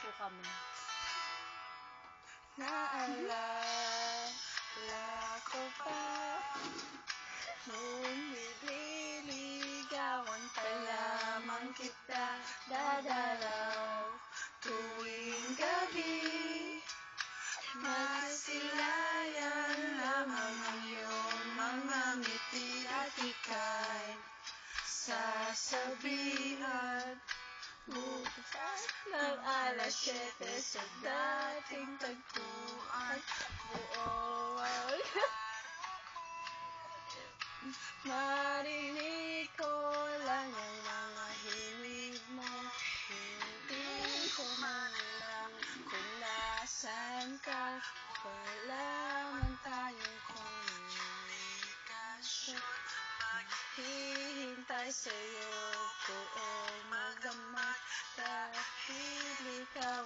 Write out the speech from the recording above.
po kami. Naalala ko pa nung nililigawan pa lamang kita, dadalaw tuwing gabi. Masilayan lamang ang iyong mga ngiti at ika'y sasabihan. Bukas ng alas 7 sa dating tagpuan, buong marinig ko lang ang mga hilig mo. Hindi ko man lang kung nasan ka, wala man tayong komunikasyon. Maghihintay sa'yo buong magdamag dahil ikaw